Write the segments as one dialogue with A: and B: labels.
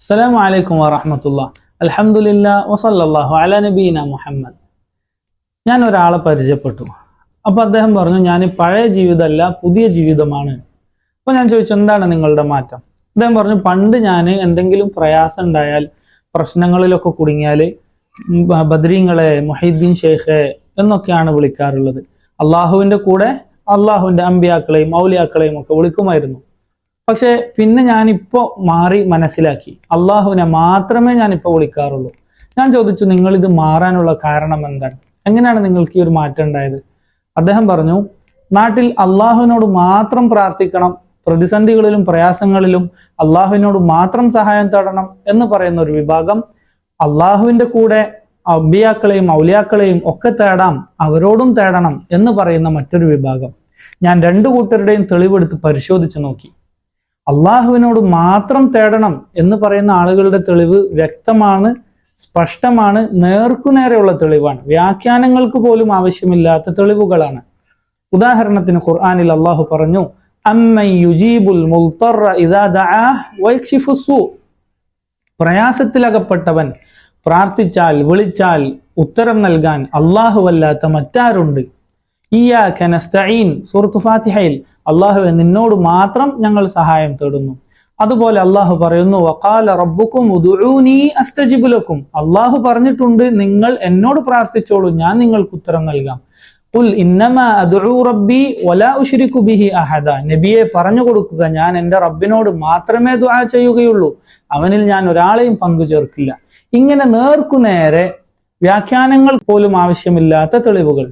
A: അസ്സലാമു അലൈക്കും വറഹ്മത്തുള്ളാഹി. അൽഹംദുലില്ലാഹി വസല്ലല്ലാഹു അലാ നബീന മുഹമ്മദ്. ഞാൻ ഒരാളെ പരിചയപ്പെട്ടു. അപ്പോൾ അദ്ദേഹം പറഞ്ഞു, ഞാൻ പഴയ ജീവിതമല്ല, പുതിയ ജീവിതമാണ്. അപ്പോൾ ഞാൻ ചോദിച്ചു, എന്താണ് നിങ്ങളുടെ മാറ്റം? അദ്ദേഹം പറഞ്ഞു, പണ്ട് ഞാൻ എന്തെങ്കിലും പ്രയാസം ഉണ്ടായാൽ, പ്രശ്നങ്ങളിലൊക്കെ കുടുങ്ങിയാൽ ബദ്രീങ്ങളെ, മുഹീദ്ദീൻ ഷെയ്ഖെ എന്നൊക്കെയാണ് വിളിക്കാറുള്ളത്. അള്ളാഹുവിൻ്റെ കൂടെ അള്ളാഹുവിൻ്റെ അമ്പിയാക്കളെയും ഔലിയാക്കളെയും ഒക്കെ വിളിക്കുമായിരുന്നു. പക്ഷെ പിന്നെ ഞാനിപ്പോൾ മാറി മനസ്സിലാക്കി, അള്ളാഹുവിനെ മാത്രമേ ഞാനിപ്പോൾ വിളിക്കാറുള്ളൂ. ഞാൻ ചോദിച്ചു, നിങ്ങളിത് മാറാനുള്ള കാരണം എന്താണ്? എങ്ങനെയാണ് നിങ്ങൾക്ക് ഈ ഒരു മാറ്റം ഉണ്ടായത്? അദ്ദേഹം പറഞ്ഞു, നാട്ടിൽ അള്ളാഹുവിനോട് മാത്രം പ്രാർത്ഥിക്കണം, പ്രതിസന്ധികളിലും പ്രയാസങ്ങളിലും അള്ളാഹുവിനോട് മാത്രം സഹായം തേടണം എന്ന് പറയുന്ന ഒരു വിഭാഗം, അള്ളാഹുവിൻ്റെ കൂടെ അമ്പിയാക്കളെയും ഔലിയാക്കളെയും ഒക്കെ തേടാം, അവരോടും തേടണം എന്ന് പറയുന്ന മറ്റൊരു വിഭാഗം. ഞാൻ രണ്ടു കൂട്ടരുടെയും തെളിവെടുത്ത് പരിശോധിച്ച് നോക്കി. അള്ളാഹുവിനോട് മാത്രം തേടണം എന്ന് പറയുന്ന ആളുകളുടെ തെളിവ് വ്യക്തമാണ്, സ്പഷ്ടമാണ്, നേർക്കുനേരെയുള്ള തെളിവാണ്, വ്യാഖ്യാനങ്ങൾക്ക് പോലും ആവശ്യമില്ലാത്ത തെളിവുകളാണ്. ഉദാഹരണത്തിന് ഖുർആനിൽ അള്ളാഹു പറഞ്ഞു, അമ്മൻ യുജീബുൽ മുൽത്തറ ഇദാ ദഅാഹ് വയക്ഷിഫു സൂ. പ്രയാസത്തിലകപ്പെട്ടവൻ പ്രാർത്ഥിച്ചാൽ, വിളിച്ചാൽ ഉത്തരം നൽകാൻ അല്ലാഹുവല്ലാത്ത മറ്റാരുണ്ട്? ഇയ്യാക നസ്തഈൻ, സൂറത്ത് ഫാത്തിഹയിൽ അല്ലാഹുവേ നിന്നോട് മാത്രം ഞങ്ങൾ സഹായം തേടുന്നു. അതുപോലെ അള്ളാഹു പറയുന്നു, വഖാല റബ്ബുക്കും ഉദ്ഉനി അസ്തജിബ് ലക്കും. അള്ളാഹു പറഞ്ഞിട്ടുണ്ട്, നിങ്ങൾ എന്നോട് പ്രാർത്ഥിച്ചോളൂ, ഞാൻ നിങ്ങൾക്ക് ഉത്തരം നൽകാം. ഖുൽ ഇന്നമാ അദ്ഉ റബ്ബി വലാ ഉശ്രികു ബിഹി അഹദ. നബിയെ പറഞ്ഞു കൊടുക്കുക, ഞാൻ എൻ്റെ റബ്ബിനോട് മാത്രമേ ദുആ ചെയ്യുകയുള്ളൂ, അവനിൽ ഞാൻ ഒരാളെയും പങ്കു ചേർക്കില്ല. ഇങ്ങനെ നേർക്കുനേരെ, വ്യാഖ്യാനങ്ങൾ പോലും ആവശ്യമില്ലാത്ത തെളിവുകൾ.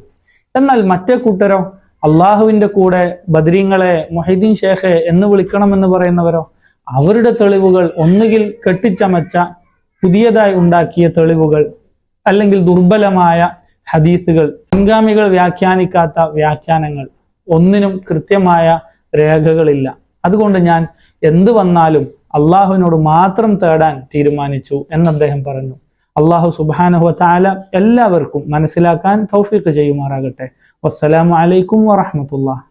A: എന്നാൽ മറ്റേ കൂട്ടരോ, അള്ളാഹുവിൻ്റെ കൂടെ ബദ്രീങ്ങളെ, മുഹീദ്ദീൻ ഷെയ്ഖെ എന്ന് വിളിക്കണമെന്ന് പറയുന്നവരോ, അവരുടെ തെളിവുകൾ ഒന്നുകിൽ കെട്ടിച്ചമച്ച പുതിയതായി ഉണ്ടാക്കിയ തെളിവുകൾ, അല്ലെങ്കിൽ ദുർബലമായ ഹദീസുകൾ, മുൻഗാമികൾ വ്യാഖ്യാനിക്കാത്ത വ്യാഖ്യാനങ്ങൾ, ഒന്നിനും കൃത്യമായ രേഖകളില്ല. അതുകൊണ്ട് ഞാൻ എന്ത് വന്നാലും അള്ളാഹുവിനോട് മാത്രം തേടാൻ തീരുമാനിച്ചു എന്ന് അദ്ദേഹം പറഞ്ഞു. അള്ളാഹു സുബ്ഹാനഹു വ തആല എല്ലാവർക്കും മനസ്സിലാക്കാൻ തൗഫീഖ് ചെയ്യുമാറാകട്ടെ. വസ്സലാമു അലൈക്കും വറഹ്മത്തുള്ളാഹി.